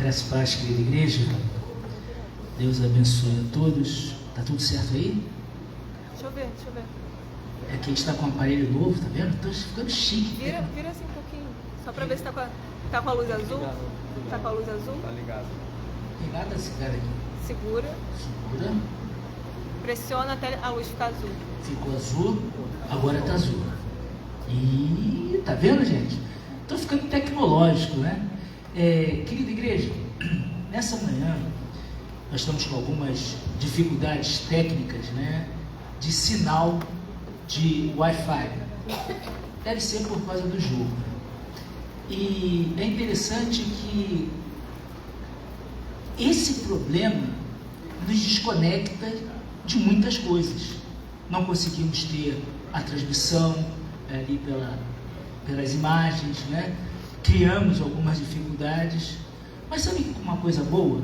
Graças e paz, querida igreja. Deus abençoe a todos. Tá tudo certo aí? Deixa eu ver. É que a gente está com um aparelho novo, tá vendo? Tô ficando chique. Vira assim um pouquinho, só pra ver se tá com a luz azul. Tá com a luz azul? Tá ligado. Ligada esse cara aqui. Segura. Pressiona até a luz ficar azul. Ficou azul, agora tá azul. E tá vendo, gente? Tô ficando tecnológico, né? Querida igreja, nessa manhã nós estamos com algumas dificuldades técnicas, né? De sinal de Wi-Fi. Deve ser por causa do jogo. E é interessante que esse problema nos desconecta de muitas coisas. Não conseguimos ter a transmissão ali pelas imagens, né? Criamos algumas dificuldades. Mas sabe uma coisa boa?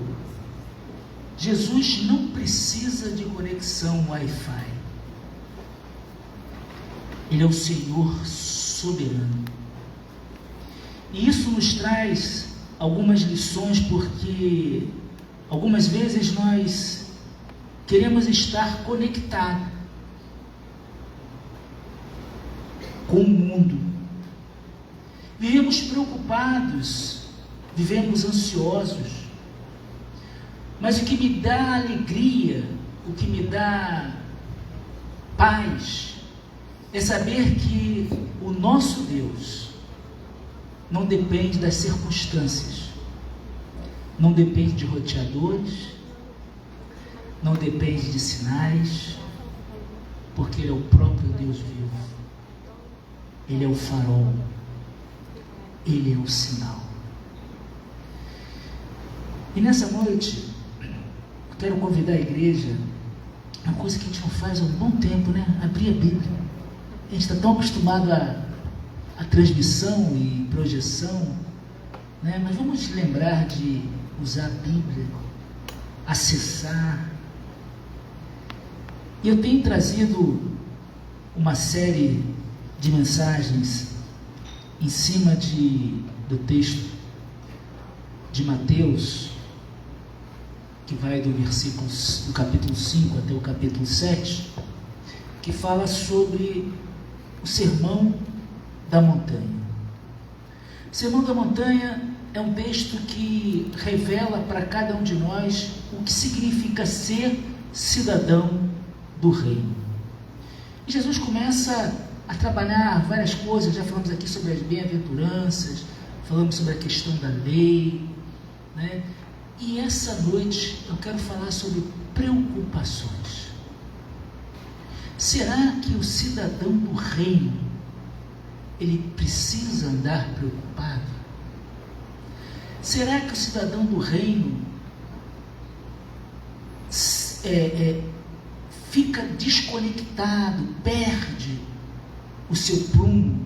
Jesus não precisa de conexão Wi-Fi. Ele é o Senhor soberano. E isso nos traz algumas lições, porque algumas vezes nós queremos estar conectados com o mundo. Vivemos preocupados, vivemos ansiosos. Mas o que me dá alegria, o que me dá paz, é saber que o nosso Deus não depende das circunstâncias, não depende de roteadores, não depende de sinais, porque Ele é o próprio Deus vivo. Ele é o farol, Ele é o sinal. E nessa noite, eu quero convidar a igreja, uma coisa que a gente não faz há um bom tempo, né? Abrir a Bíblia. A gente está tão acostumado a transmissão e projeção, né? Mas vamos lembrar de usar a Bíblia, acessar. E eu tenho trazido uma série de mensagens em cima do texto de Mateus, que vai do capítulo 5 até o capítulo 7, que fala sobre o Sermão da Montanha. O Sermão da Montanha é um texto que revela para cada um de nós o que significa ser cidadão do reino. E Jesus começa a trabalhar várias coisas. Já falamos aqui sobre as bem-aventuranças, falamos sobre a questão da lei, né? E essa noite eu quero falar sobre preocupações. Será que o cidadão do reino, ele precisa andar preocupado? Será que o cidadão do reino fica desconectado, perde o seu prumo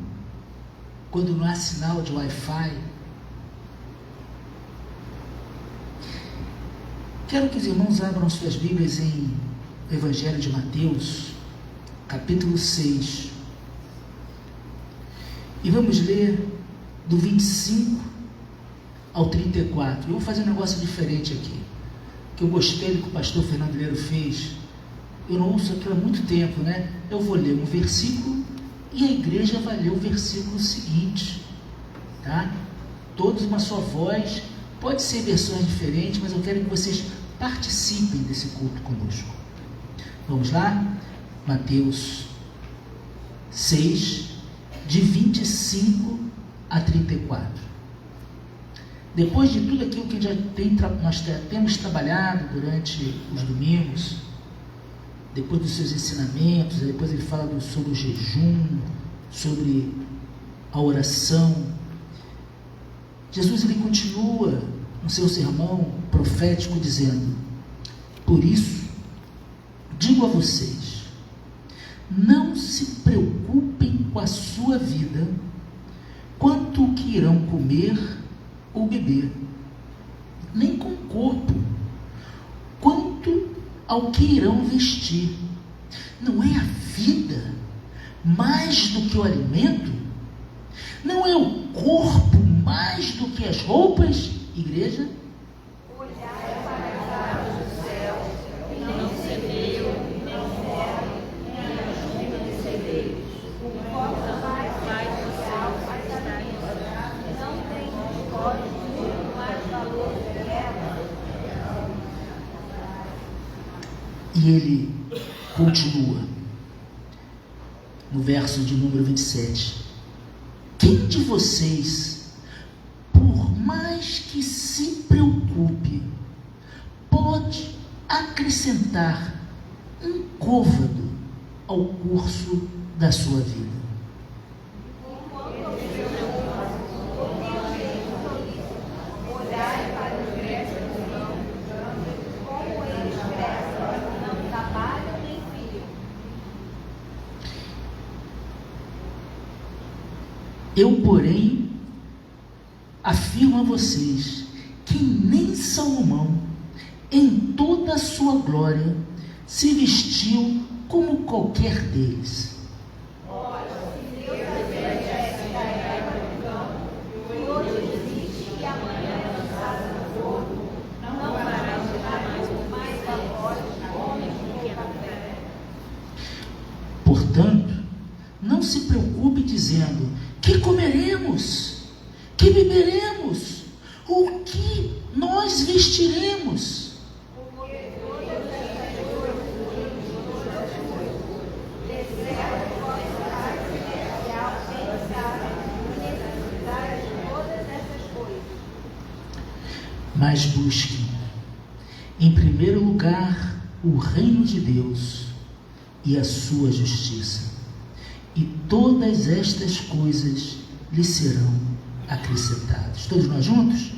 quando não há sinal de Wi-Fi? Quero que os irmãos abram suas Bíblias em Evangelho de Mateus, capítulo 6. E vamos ler do 25 ao 34. Eu vou fazer um negócio diferente aqui, que eu gostei do que o pastor Fernando Leiro fez. Eu não ouço aquilo há muito tempo, né? Eu vou ler um versículo e a igreja vai ler o versículo seguinte, tá? Todos uma só voz. Pode ser versões diferentes, mas eu quero que vocês participem desse culto conosco. Vamos lá? Mateus 6, de 25 a 34. Depois de tudo aquilo que nós temos trabalhado durante os domingos, depois dos seus ensinamentos, depois ele fala sobre o jejum, sobre a oração, Jesus ele continua no seu sermão profético dizendo: por isso, digo a vocês, não se preocupem com a sua vida, quanto o que irão comer ou beber, nem com o corpo, quanto ao que irão vestir. Não é a vida mais do que o alimento? Não é o corpo mais do que as roupas? Igreja, E ele continua, no verso de número 27. Quem de vocês, por mais que se preocupe, pode acrescentar um côvado ao curso da sua vida? Eu, porém, afirmo a vocês que nem Salomão, em toda a sua glória, se vestiu como qualquer deles. Portanto, não se preocupe dizendo: que comeremos? Que beberemos? O que nós vestiremos? Mas busquem, em primeiro lugar, o reino de Deus e a sua justiça, e todas estas coisas lhe serão acrescentadas. Todos nós juntos?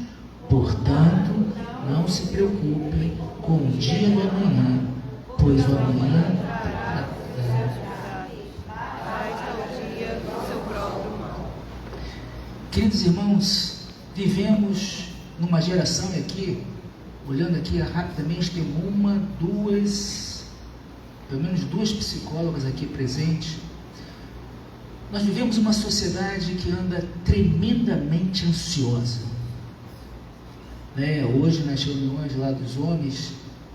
Portanto, não se preocupem com o dia do amanhã, pois o amanhã Queridos irmãos, vivemos numa geração, e aqui, olhando aqui rapidamente, tem pelo menos duas psicólogas aqui presentes. Nós vivemos uma sociedade que anda tremendamente ansiosa. Hoje, nas reuniões lá dos homens,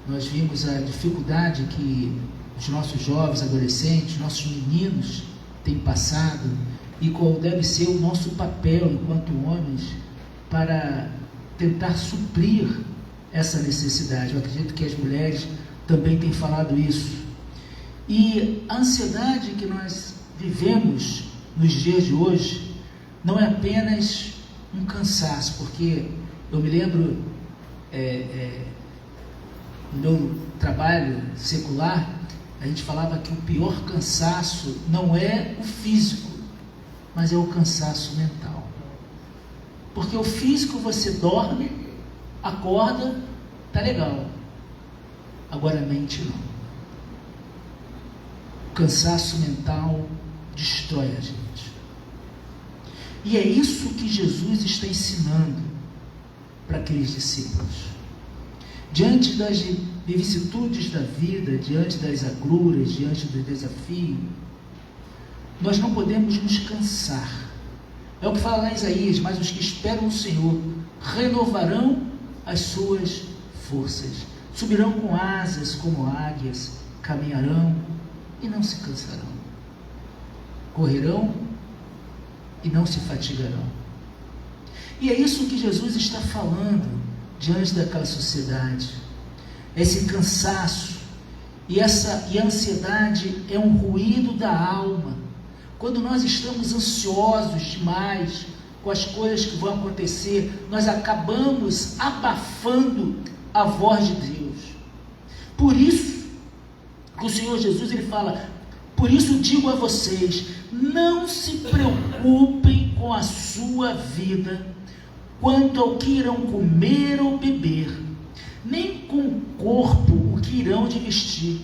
nós vimos a dificuldade que os nossos jovens, adolescentes, nossos meninos têm passado, e qual deve ser o nosso papel enquanto homens para tentar suprir essa necessidade. Eu acredito que as mulheres também têm falado isso. E a ansiedade que nós vivemos nos dias de hoje não é apenas um cansaço, porque eu me lembro no meu trabalho secular, a gente falava que o pior cansaço não é o físico, mas é o cansaço mental. Porque o físico você dorme, acorda, tá legal. Agora a mente não. O cansaço mental destrói a gente. E é isso que Jesus está ensinando para aqueles discípulos. Diante das vicissitudes da vida, diante das agruras, diante do desafio, nós não podemos nos cansar. É o que fala lá em Isaías: mas os que esperam o Senhor renovarão as suas forças, subirão com asas como águias, caminharão e não se cansarão, correrão e não se fatigarão. E é isso que Jesus está falando diante daquela sociedade. Esse cansaço e a ansiedade é um ruído da alma. Quando nós estamos ansiosos demais com as coisas que vão acontecer, nós acabamos abafando a voz de Deus. Por isso, o Senhor Jesus, ele fala: por isso digo a vocês, não se preocupem com a sua vida, quanto ao que irão comer ou beber, nem com o corpo o que irão de vestir.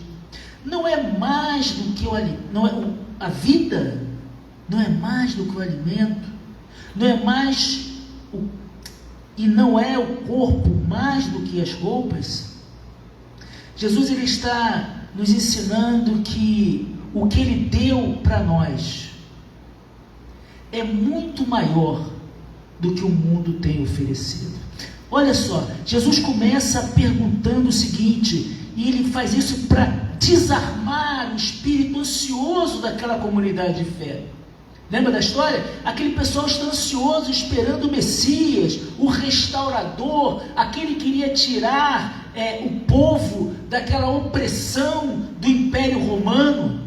Não é mais do que a vida não é mais do que o alimento, não é mais e não é o corpo mais do que as roupas. Jesus, ele está nos ensinando que o que ele deu para nós é muito maior do que o mundo tem oferecido. Olha só, Jesus começa perguntando o seguinte, e ele faz isso para desarmar o espírito ansioso daquela comunidade de fé. Lembra da história? Aquele pessoal está ansioso, esperando o Messias, o restaurador, aquele que iria tirar o povo daquela opressão do Império Romano.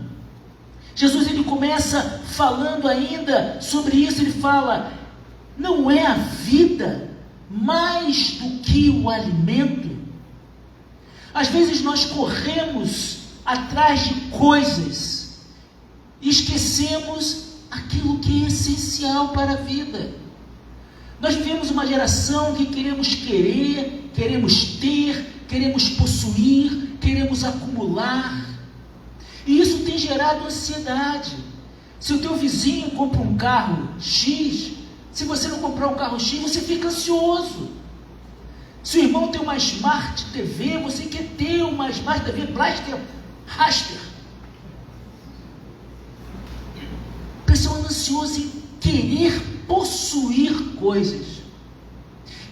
Jesus ele começa falando ainda sobre isso, ele fala: não é a vida mais do que o alimento? Às vezes nós corremos atrás de coisas e esquecemos aquilo que é essencial para a vida. Nós vivemos uma geração que queremos ter, queremos possuir, queremos acumular, e isso tem gerado ansiedade. Se o teu vizinho compra um carro X, se você não comprar um carro X, você fica ansioso. Se o irmão tem uma Smart TV, você quer ter uma Smart TV Blaster Raster. Pessoa ansiosa em querer possuir coisas.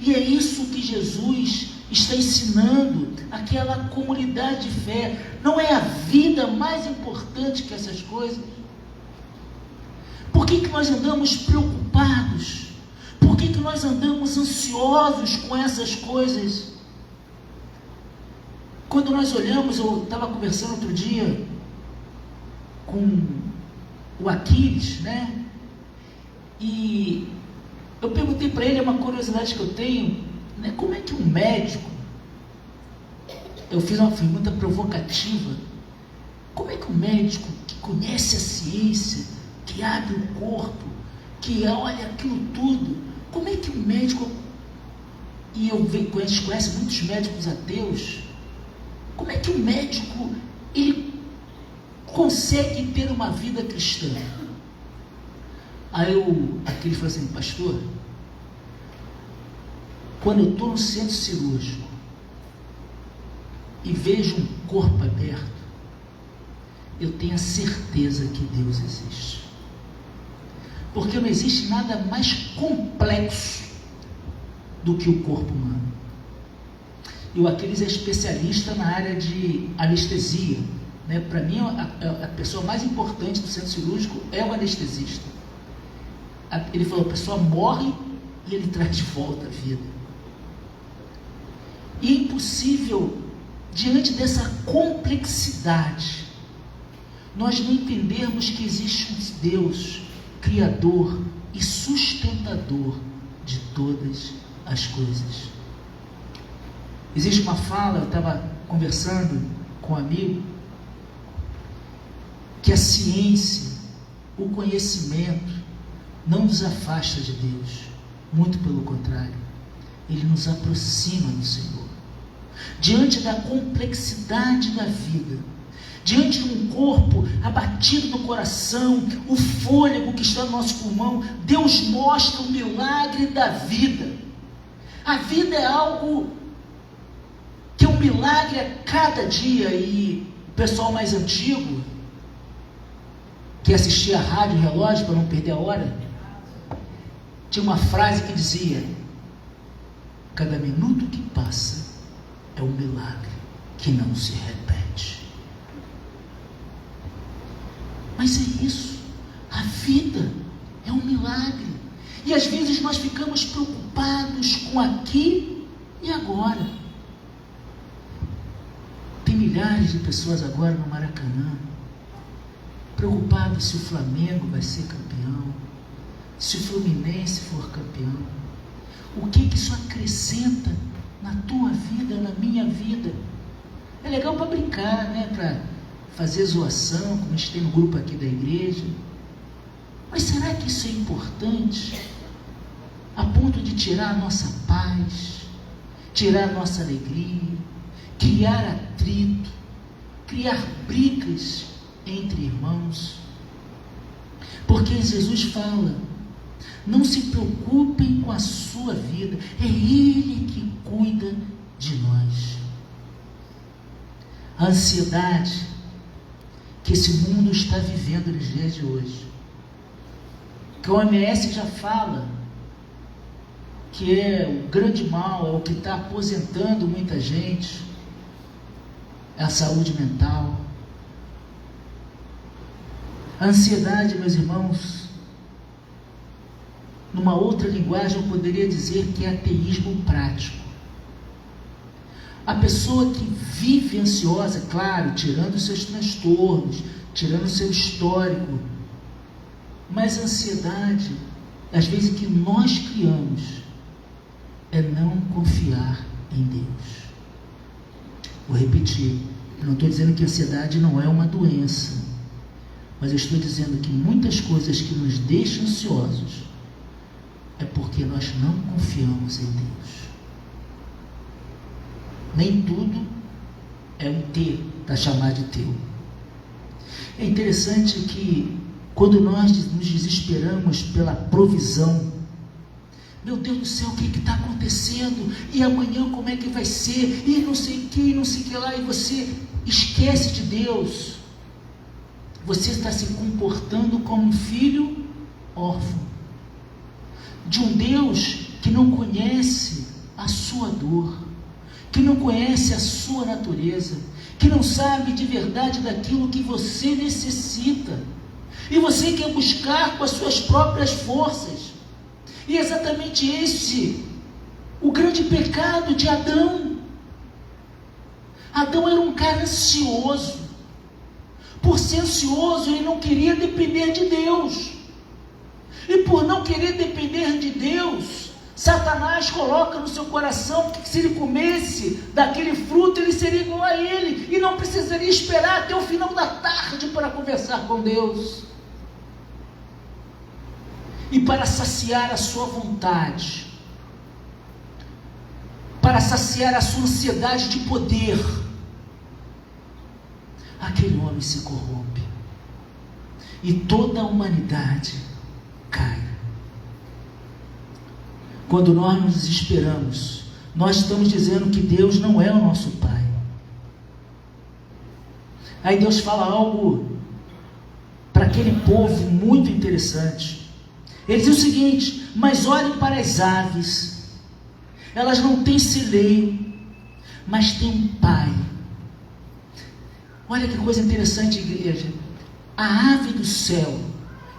E é isso que Jesus está ensinando aquela comunidade de fé. Não é a vida mais importante que essas coisas? Por que nós andamos preocupados? Por que nós andamos ansiosos com essas coisas? Quando nós olhamos, eu estava conversando outro dia com o Aquiles, né? E eu perguntei para ele, é uma curiosidade que eu tenho, né? Como é que um médico, eu fiz uma pergunta provocativa, como é que um médico que conhece a ciência, que abre o corpo, que olha aquilo tudo, como é que um médico, e a gente conhece muitos médicos ateus, como é que um médico, ele consegue ter uma vida cristã? Aí aquele falou assim: pastor, quando eu estou no centro cirúrgico e vejo um corpo aberto, eu tenho a certeza que Deus existe. Porque não existe nada mais complexo do que o corpo humano. E o Aquiles é especialista na área de anestesia, né? Para mim, a pessoa mais importante do centro cirúrgico é o anestesista. Ele falou: a pessoa morre e ele traz de volta a vida. E é impossível, diante dessa complexidade, nós não entendermos que existe um Deus criador e sustentador de todas as coisas. Existe uma fala, eu estava conversando com um amigo, que a ciência, o conhecimento, não nos afasta de Deus, muito pelo contrário, ele nos aproxima do Senhor. Diante da complexidade da vida, diante de um corpo abatido no coração, o fôlego que está no nosso pulmão, Deus mostra o milagre da vida. A vida é algo que é um milagre a cada dia. E o pessoal mais antigo, que assistia a rádio relógio para não perder a hora, tinha uma frase que dizia: cada minuto que passa é um milagre que não se repete. Mas é isso, a vida é um milagre, e às vezes nós ficamos preocupados com aqui e agora. Tem milhares de pessoas agora no Maracanã, preocupadas se o Flamengo vai ser campeão, se o Fluminense for campeão. O que isso acrescenta na tua vida, na minha vida? É legal para brincar, né? Para fazer zoação, como a gente tem no grupo aqui da igreja. Mas será que isso é importante a ponto de tirar a nossa paz, tirar a nossa alegria, criar atrito, criar brigas entre irmãos? Porque Jesus fala: não se preocupem com a sua vida, é Ele que cuida de nós. A ansiedade que esse mundo está vivendo nos dias de hoje, que a OMS já fala que é o grande mal, é o que está aposentando muita gente, é a saúde mental. A ansiedade, meus irmãos, numa outra linguagem eu poderia dizer que é ateísmo prático. A pessoa que vive ansiosa, claro, tirando seus transtornos, tirando seu histórico, mas a ansiedade, às vezes, que nós criamos é não confiar em Deus. Vou repetir, eu não estou dizendo que a ansiedade não é uma doença, mas eu estou dizendo que muitas coisas que nos deixam ansiosos é porque nós não confiamos em Deus. Nem tudo é um ter para chamar de teu. É interessante que quando nós nos desesperamos pela provisão, meu Deus do céu, o que está acontecendo? E amanhã como é que vai ser? E não sei o que, não sei o que lá, e você esquece de Deus. Você está se comportando como um filho órfão de um Deus que não conhece a sua dor, que não conhece a sua natureza, que não sabe de verdade daquilo que você necessita, e você quer buscar com as suas próprias forças. E é exatamente esse o grande pecado de Adão. Adão era um cara ansioso. Por ser ansioso, ele não queria depender de Deus. E por não querer depender de Deus, Satanás coloca no seu coração que se ele comesse daquele fruto, ele seria igual a ele, e não precisaria esperar até o final da tarde para conversar com Deus. E para saciar a sua vontade, para saciar a sua ansiedade de poder, aquele homem se corrompe, e toda a humanidade cai. Quando nós nos desesperamos, nós estamos dizendo que Deus não é o nosso Pai. Aí Deus fala algo para aquele povo muito interessante. Ele diz o seguinte: mas olhem para as aves, elas não têm celeiro, mas têm um Pai. Olha que coisa interessante, igreja. A ave do céu,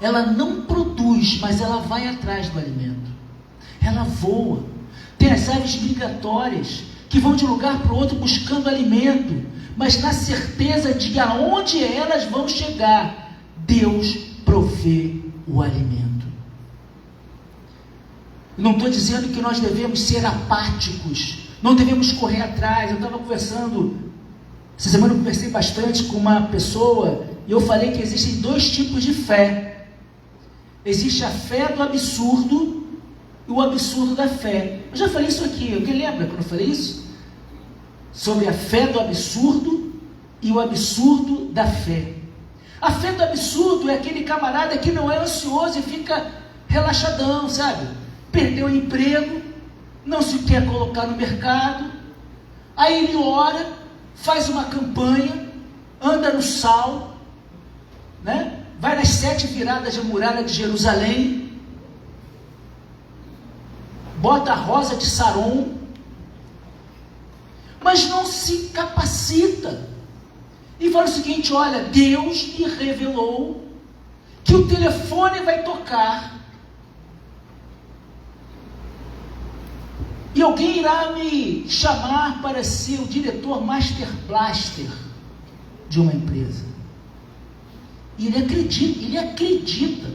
ela não produz, mas ela vai atrás do alimento. Ela voa. Tem as aves migratórias que vão de um lugar para o outro buscando alimento, mas na certeza de que aonde elas vão chegar, Deus provê o alimento. Não estou dizendo que nós devemos ser apáticos, não devemos correr atrás. Eu estava conversando, essa semana eu conversei bastante com uma pessoa, e eu falei que existem dois tipos de fé. Existe a fé do absurdo e o absurdo da fé. Eu já falei isso aqui, alguém lembra quando eu falei isso? Sobre a fé do absurdo e o absurdo da fé. A fé do absurdo é aquele camarada que não é ansioso e fica relaxadão, sabe? Perdeu o emprego, não se quer colocar no mercado, aí ele ora, faz uma campanha, anda no sal, né? Vai nas 7 viradas da muralha de Jerusalém, bota a rosa de Saron, mas não se capacita, e fala o seguinte: olha, Deus me revelou que o telefone vai tocar, e alguém irá me chamar para ser o diretor Master Blaster de uma empresa. E ele acredita.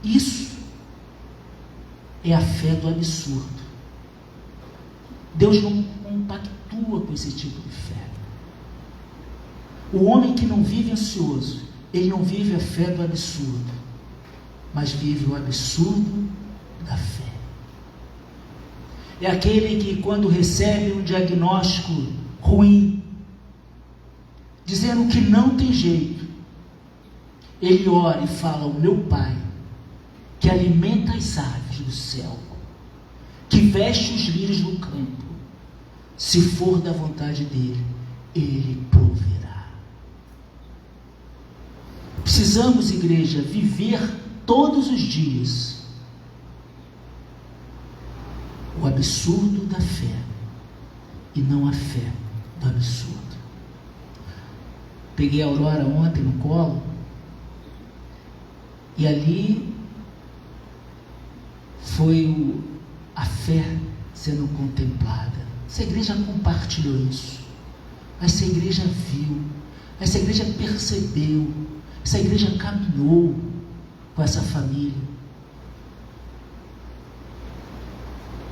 Isso é a fé do absurdo. Deus não compactua com esse tipo de fé. O homem que não vive ansioso, ele não vive a fé do absurdo, mas vive o absurdo da fé. É aquele que, quando recebe um diagnóstico ruim, dizendo que não tem jeito, ele ora e fala: o meu Pai, que alimenta as aves do céu, que veste os lírios do campo, se for da vontade dele, ele proverá. Precisamos, igreja, viver todos os dias o absurdo da fé, e não a fé do absurdo. Peguei a Aurora ontem no colo, e ali foi a fé sendo contemplada. Essa igreja compartilhou isso. Essa igreja viu. Essa igreja percebeu. Essa igreja caminhou com essa família.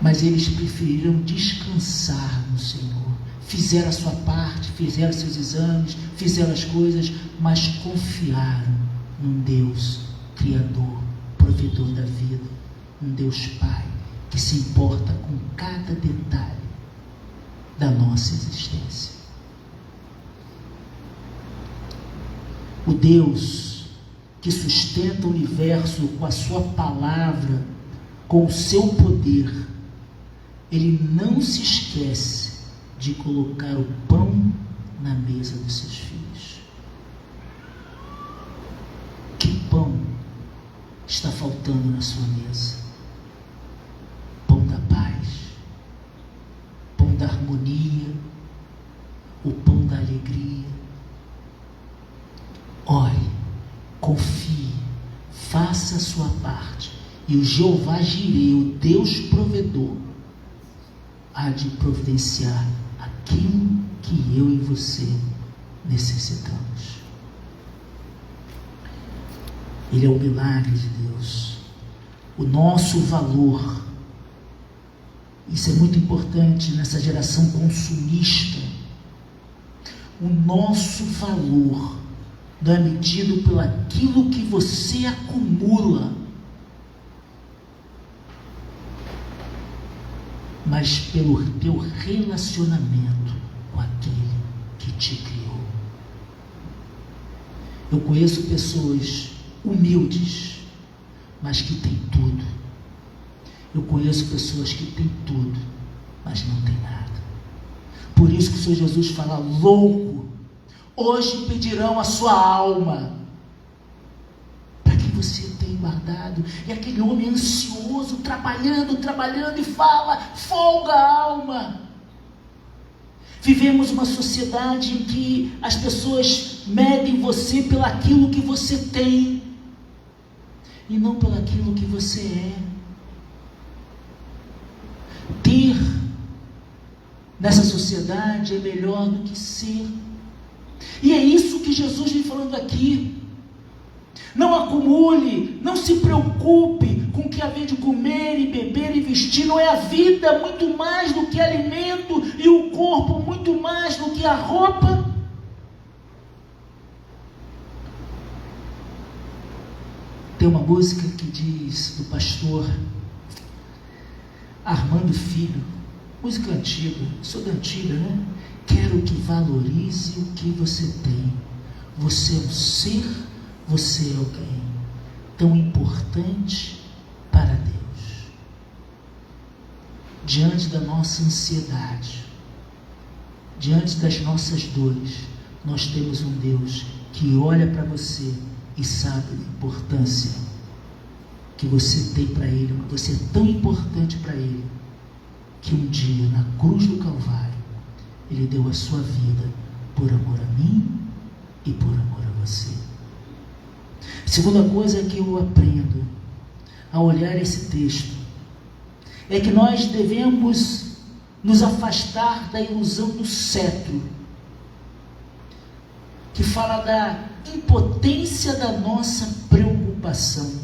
Mas eles preferiram descansar no Senhor. Fizeram a sua parte, fizeram seus exames, fizeram as coisas, mas confiaram num Deus Criador, provedor da vida, um Deus Pai, que se importa com cada detalhe da nossa existência. O Deus que sustenta o universo com a sua palavra, com o seu poder, Ele não se esquece de colocar o pão na mesa dos seus filhos. Que pão está faltando na sua mesa? Pão da paz, pão da harmonia, o pão da alegria. Ore, confie, faça a sua parte, e o Jeová Jireh, o Deus provedor, há de providenciar aquilo que eu e você necessitamos. Ele é o milagre de Deus, o nosso valor. Isso é muito importante nessa geração consumista. O nosso valor não é medido pelo aquilo que você acumula, mas pelo teu relacionamento com aquele que te criou. Eu conheço pessoas humildes, mas que têm tudo. Eu conheço pessoas que têm tudo, mas não têm nada. Por isso que o Senhor Jesus fala: louco, hoje pedirão a sua alma. Para que você tem guardado? E aquele homem ansioso, trabalhando e fala: folga a alma. Vivemos uma sociedade em que as pessoas medem você pelo aquilo que você tem e não pelo aquilo que você é. Ter nessa sociedade é melhor do que ser. E é isso que Jesus vem falando aqui. Não acumule, não se preocupe com o que haver de comer e beber e vestir. Não é a vida muito mais do que alimento e o corpo muito mais do que a roupa? Tem uma música que diz, do pastor Armando Filho, música antiga, sou da antiga, né? Quero que valorize o que você tem. Você é um ser, você é alguém tão importante para Deus. Diante da nossa ansiedade, diante das nossas dores, nós temos um Deus que olha para você e sabe a importância que você tem para Ele. Você é tão importante para Ele que um dia, na cruz do Calvário, Ele deu a sua vida por amor a mim e por amor a você. Segunda coisa que eu aprendo ao olhar esse texto é que nós devemos nos afastar da ilusão do cetro, que fala da impotência da nossa preocupação.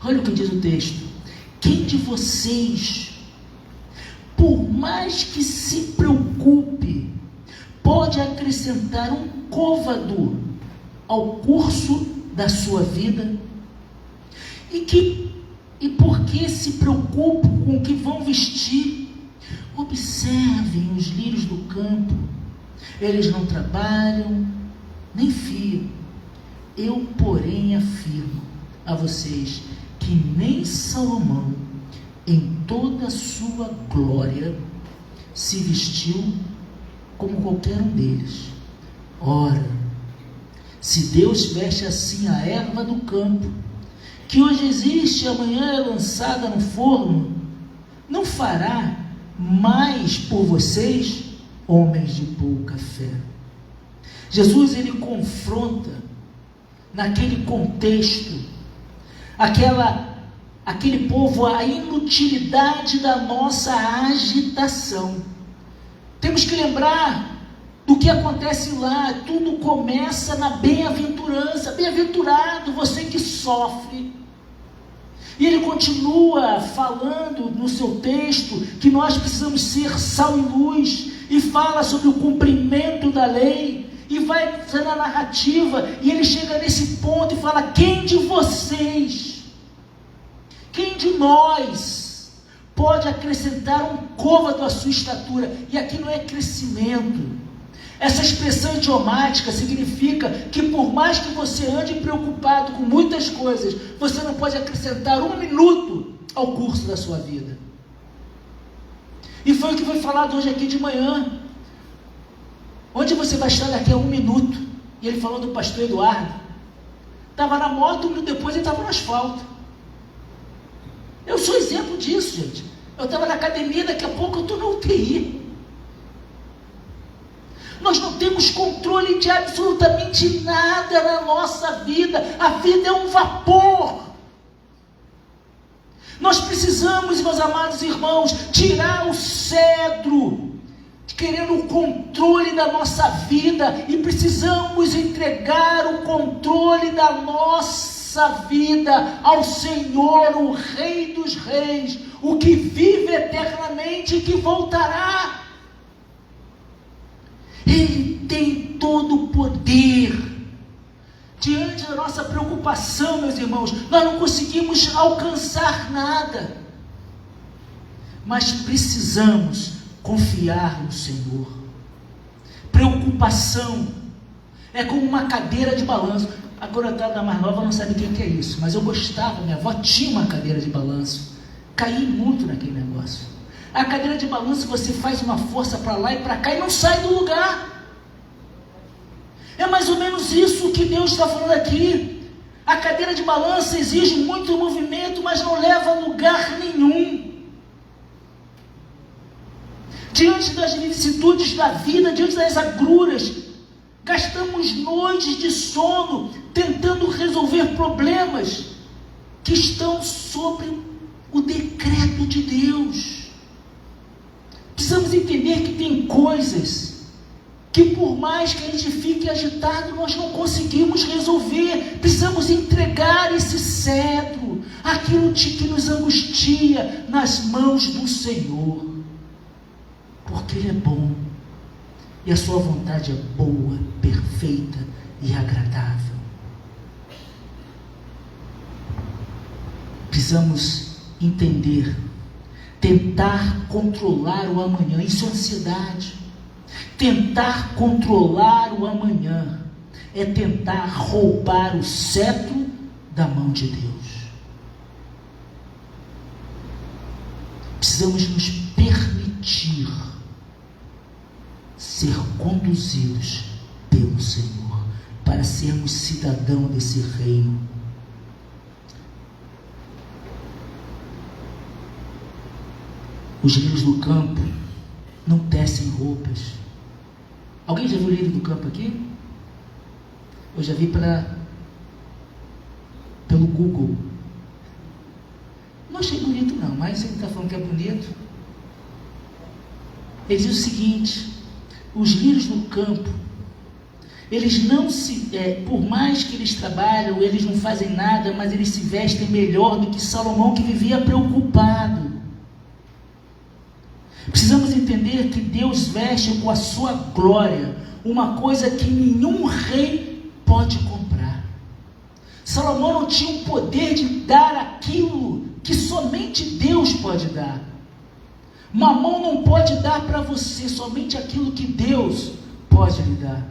Olha o que diz o texto: quem de vocês, por mais que se preocupe, pode acrescentar um côvado ao curso da sua vida? E por que se preocupam com o que vão vestir? Observem os lírios do campo, eles não trabalham, nem fiam. Eu, porém, afirmo a vocês que nem Salomão, em toda a sua glória, se vestiu como qualquer um deles. Ora, se Deus veste assim a erva do campo, que hoje existe e amanhã é lançada no forno, não fará mais por vocês, homens de pouca fé? Jesus, ele confronta naquele contexto aquele povo, a inutilidade da nossa agitação. Temos que lembrar do que acontece lá. Tudo começa na bem-aventurança. Bem-aventurado você que sofre. E ele continua falando no seu texto que nós precisamos ser sal e luz, e fala sobre o cumprimento da lei, e vai fazendo a narrativa, e ele chega nesse ponto e fala: quem de vocês, quem de nós pode acrescentar um côvado à sua estatura? E aqui não é crescimento. Essa expressão idiomática significa que por mais que você ande preocupado com muitas coisas, você não pode acrescentar 1 minuto ao curso da sua vida. E foi o que foi falado hoje aqui de manhã. Onde você vai estar daqui a 1 minuto? E ele falou do pastor Eduardo. Estava na moto, 1 minuto depois ele estava no asfalto. Eu sou exemplo disso, gente. Eu estava na academia, daqui a pouco eu estou na UTI. Nós não temos controle de absolutamente nada na nossa vida. A vida é um vapor. Nós precisamos, meus amados irmãos, tirar o cedro, querendo o controle da nossa vida, e precisamos entregar o controle da nossa vida ao Senhor, o Rei dos Reis, o que vive eternamente e que voltará. Ele tem todo o poder. Diante da nossa preocupação, meus irmãos, nós não conseguimos alcançar nada, mas precisamos confiar no Senhor. Preocupação é como uma cadeira de balanço. A garotada mais nova não sabe o que é isso, mas eu gostava. Minha avó tinha uma cadeira de balanço. Caí muito naquele negócio. A cadeira de balanço, você faz uma força para lá e para cá e não sai do lugar. É mais ou menos isso que Deus está falando aqui. A cadeira de balanço exige muito movimento, mas não leva a lugar nenhum. Diante das vicissitudes da vida, diante das agruras, gastamos noites de sono tentando resolver problemas que estão sobre o decreto de Deus. Precisamos entender que tem coisas que, por mais que a gente fique agitado, nós não conseguimos resolver. Precisamos entregar esse cedro, aquilo que nos angustia, nas mãos do Senhor, porque Ele é bom, e a sua vontade é boa, perfeita e agradável. Precisamos entender, tentar controlar o amanhã. Isso é ansiedade. Tentar controlar o amanhã é tentar roubar o cetro da mão de Deus. Precisamos nos permitir ser conduzidos pelo Senhor, para sermos cidadão desse reino. Os lírios do campo não tecem roupas. Alguém já viu o lírio do campo aqui? Eu já vi pelo Google. Não achei bonito não, mas ele está falando que é bonito. Ele diz o seguinte: os lírios do campo, eles não por mais que eles trabalham, eles não fazem nada, mas eles se vestem melhor do que Salomão, que vivia preocupado. Precisamos entender que Deus veste com a sua glória uma coisa que nenhum rei pode comprar. Salomão não tinha o poder de dar aquilo que somente Deus pode dar. Mamão não pode dar para você, somente aquilo que Deus pode lhe dar.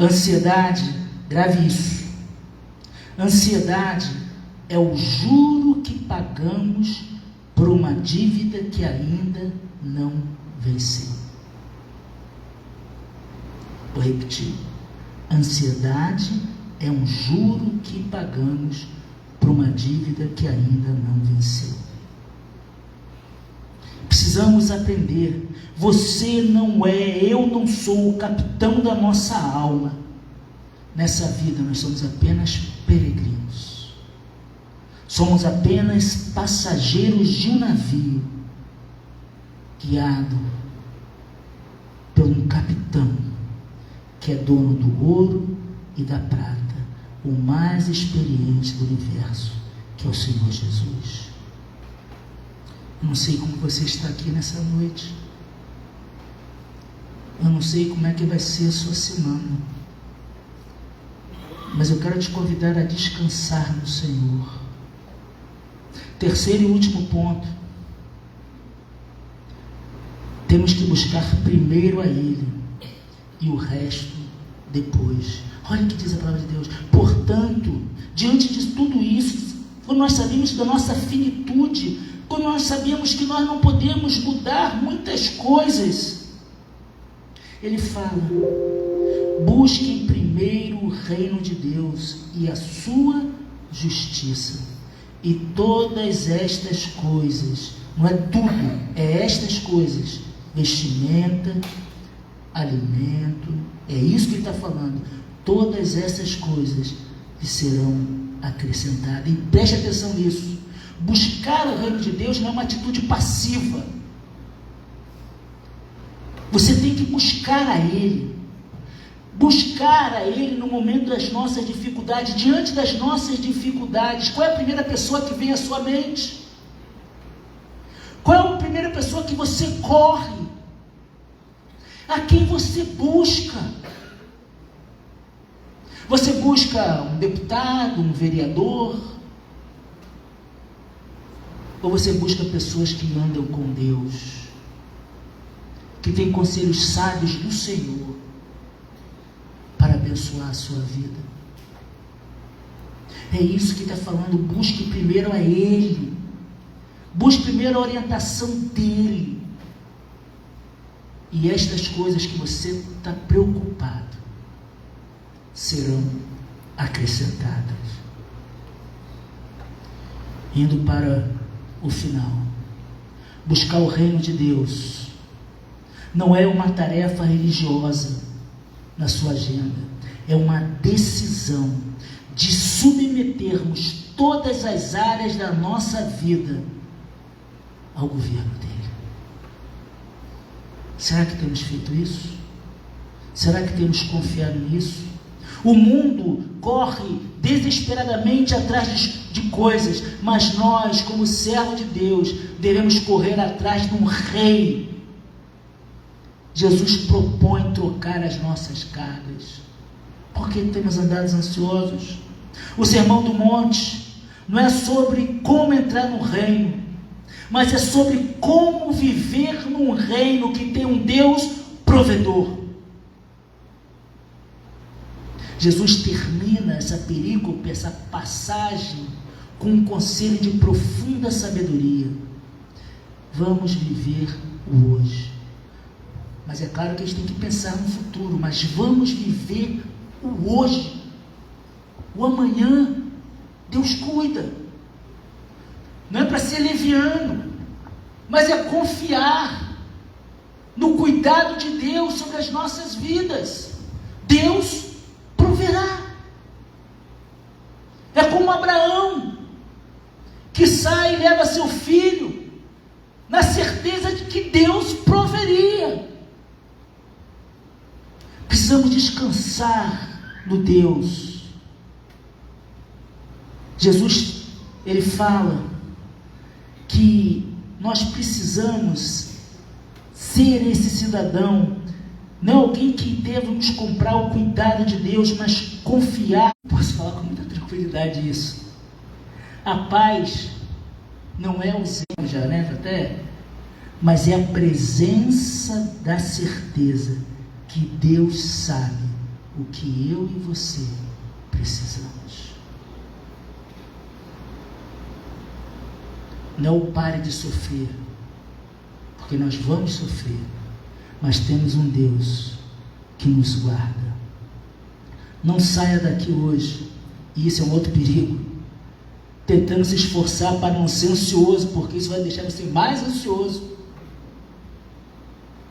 Ansiedade, grave isso. Ansiedade é o juro que pagamos por uma dívida que ainda não venceu. Vou repetir. Ansiedade é um juro que pagamos por uma dívida que ainda não venceu. Precisamos aprender. Você não é, eu não sou o capitão da nossa alma. nessa vida nós somos apenas peregrinos. Somos apenas passageiros de um navio guiado por um capitão que é dono do ouro e da prata, o mais experiente do universo, que é o Senhor Jesus. Eu não sei como você está aqui nessa noite. Eu não sei como é que vai ser a sua semana. Mas eu quero te convidar a descansar no Senhor. Terceiro e último ponto. Temos que buscar primeiro a Ele e o resto depois. Olha o que diz a palavra de Deus. Portanto, diante de tudo isso, quando nós sabemos da nossa finitude, quando nós sabemos que nós não podemos mudar muitas coisas, Ele fala: busquem primeiro o reino de Deus e a sua justiça, e todas estas coisas, não é tudo, é estas coisas, vestimenta, alimento, é isso que ele está falando, todas essas coisas lhe serão acrescentadas. E preste atenção nisso, buscar o reino de Deus não é uma atitude passiva. Você tem que buscar a Ele no momento das nossas dificuldades, diante das nossas dificuldades. Qual é a primeira pessoa que vem à sua mente? Qual é a primeira pessoa que você corre? A quem você busca? Você busca um deputado, um vereador? Ou você busca pessoas que andam com Deus, que têm conselhos sábios do Senhor para abençoar a sua vida? É isso que está falando. Busque primeiro a Ele, busque primeiro a orientação dEle, e estas coisas que você está preocupado serão acrescentadas. Indo para o final, buscar o reino de Deus não é uma tarefa religiosa na sua agenda, é uma decisão de submetermos todas as áreas da nossa vida ao governo dele. Será que temos feito isso? Será que temos confiado nisso? O mundo corre desesperadamente atrás de coisas, mas nós, como servo de Deus, devemos correr atrás de um rei. Jesus propõe trocar as nossas cargas. Por que temos andado ansiosos? O Sermão do Monte não é sobre como entrar no reino, mas é sobre como viver num reino que tem um Deus provedor. Jesus termina essa perícope, essa passagem, com um conselho de profunda sabedoria. Vamos viver o hoje. Mas é claro que a gente tem que pensar no futuro, mas vamos viver o hoje. O amanhã, Deus cuida. Não é para ser leviano, mas é confiar no cuidado de Deus sobre as nossas vidas. Deus proverá. É como Abraão, que sai e leva seu filho, na certeza de que Deus proveria. Precisamos descansar no Deus. Jesus, ele fala que nós precisamos ser esse cidadão, não alguém que deve nos comprar o cuidado de Deus, mas confiar. Posso falar com muita tranquilidade isso. A paz não é o já, né, até, mas é a presença da certeza que Deus sabe o que eu e você precisamos. Não pare de sofrer, porque nós vamos sofrer, mas temos um Deus que nos guarda. Não saia daqui hoje, e isso é um outro perigo, tentando se esforçar para não ser ansioso, porque isso vai deixar você mais ansioso.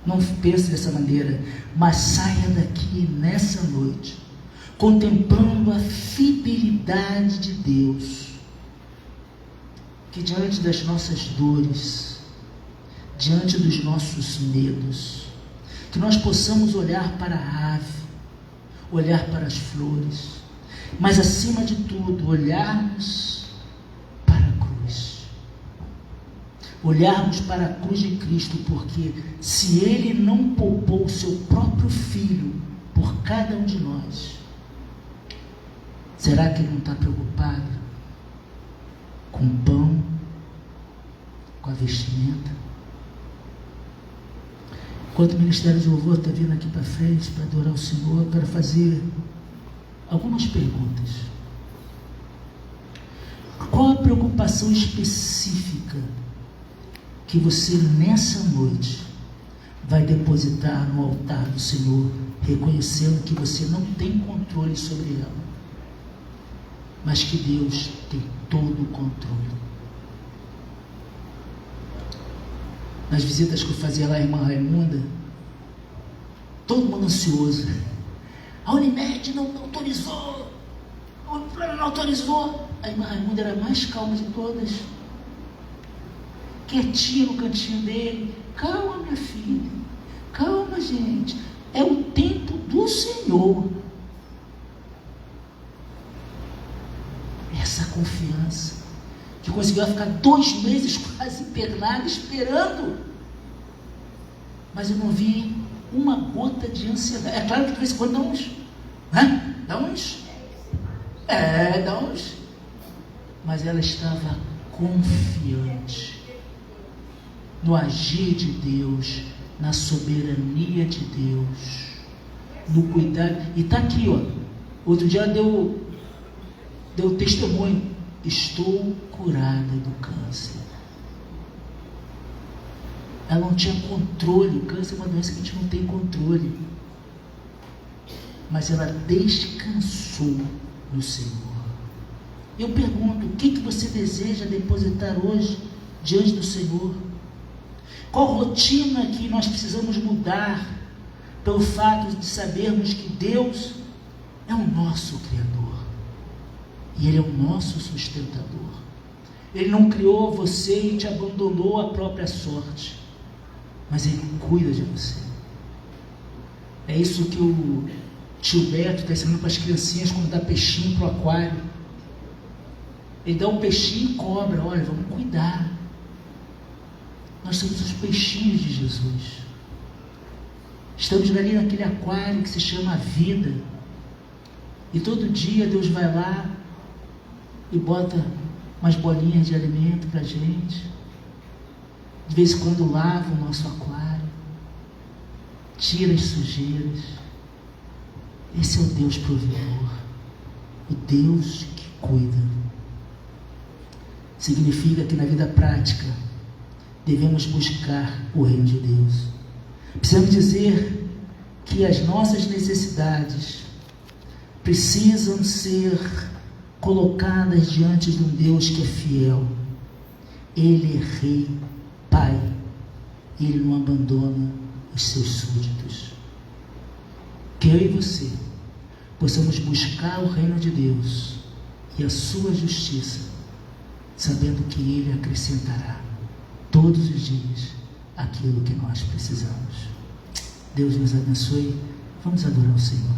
Não pense dessa maneira, mas saia daqui nessa noite contemplando a fidelidade de Deus, que diante das nossas dores, diante dos nossos medos, que nós possamos olhar para a ave, olhar para as flores, mas acima de tudo, olharmos para a cruz. Olharmos para a cruz de Cristo, porque se Ele não poupou o seu próprio Filho por cada um de nós, será que Ele não está preocupado com o pão, com a vestimenta? Enquanto o Ministério de Louvor está vindo aqui para frente para adorar o Senhor, eu quero fazer algumas perguntas. Qual a preocupação específica que você nessa noite vai depositar no altar do Senhor, reconhecendo que você não tem controle sobre ela, mas que Deus tem todo o controle? Nas visitas que eu fazia lá, a irmã Raimunda, todo mundo ansioso. A Unimed não autorizou, o plano não autorizou. A irmã Raimunda era a mais calma de todas, quietinha no cantinho dele. Calma, minha filha, calma, gente, é o tempo do Senhor. Essa confiança, que conseguiu ficar 2 meses quase internada, esperando, mas eu não vi uma gota de ansiedade. É claro que de vez em quando dá uns, mas ela estava confiante no agir de Deus, na soberania de Deus, no cuidado. E está aqui, ó. Outro dia ela deu testemunho: estou curada do câncer. Ela não tinha controle. O câncer é uma doença que a gente não tem controle, mas ela descansou no Senhor. Eu pergunto: o que você deseja depositar hoje diante do Senhor? Qual rotina que nós precisamos mudar pelo fato de sabermos que Deus é o nosso Criador e Ele é o nosso sustentador? Ele não criou você e te abandonou à própria sorte, mas Ele cuida de você. É isso que o tio Beto está ensinando para as criancinhas quando dá peixinho para o aquário. Ele dá um peixinho e cobra: olha, vamos cuidar. Nós somos os peixinhos de Jesus. Estamos ali naquele aquário que se chama vida, e todo dia Deus vai lá e bota umas bolinhas de alimento para a gente. De vez em quando lava o nosso aquário, tira as sujeiras. Esse é o Deus provedor, o Deus que cuida. Significa que na vida prática devemos buscar o reino de Deus. Precisamos dizer que as nossas necessidades precisam ser colocadas diante de um Deus que é fiel. Ele é Rei, Pai, e Ele não abandona os seus súditos. Que eu e você possamos buscar o reino de Deus e a sua justiça, sabendo que Ele acrescentará todos os dias aquilo que nós precisamos. Deus nos abençoe. Vamos adorar o Senhor.